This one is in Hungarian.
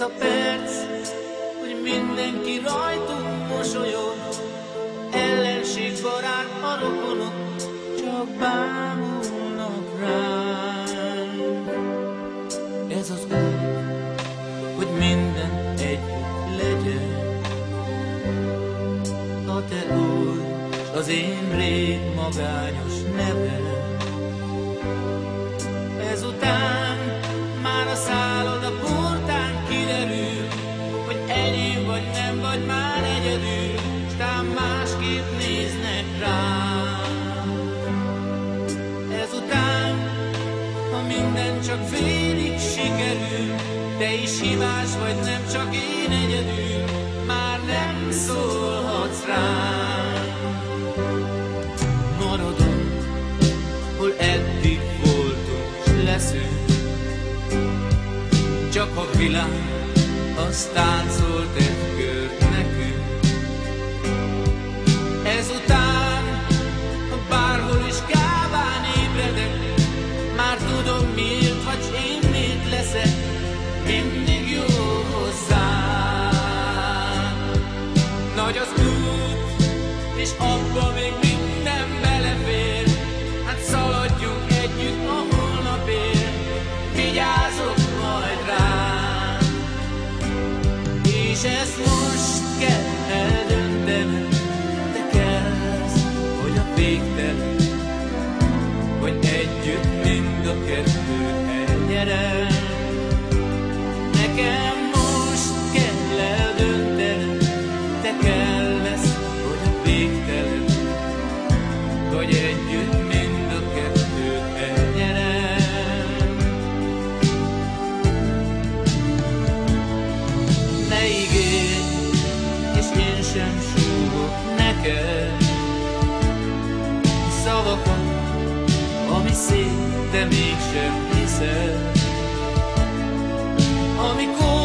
Ez a perc, hogy mindenki rajtunk mosolyog, ellenség, barát, a rokonok csak bámulnak ránk. Ez az út, hogy minden együtt legyen, a te új, az én rég magányos nevem. Ezután már a szálloda portán kiderül, hogy enyém vagy nem vagy már egyedül, s tám másképp néznek rám. Ezután, ha minden csak félig sikerül, te is hibás vagy, nem csak én egyedül, már nem szólhatsz rám. Maradom, hol eddig voltunk, s leszünk, csak a világ az táncolt egy kört nekünk. Ezután, ha bárhol is kábán ébredek, már tudom miért vagy, én miért leszek mindig jó hozzám. Nagy az út, és abba még minden belefér, hát szaladjunk együtt a holnapért, vigyázok majd rám. És ezt most kell eldöntened, te kellsz, hogy a végtelen, hogy együtt mind a kettő elnyerem. Nekem most kell eldöntened, te kellsz, hogy a végtelen, hogy együtt mind a kettő elnyerem. Ne ígérj, és én sem súgok neked szavakat, ami szép, de mégsem hiszed. Amikor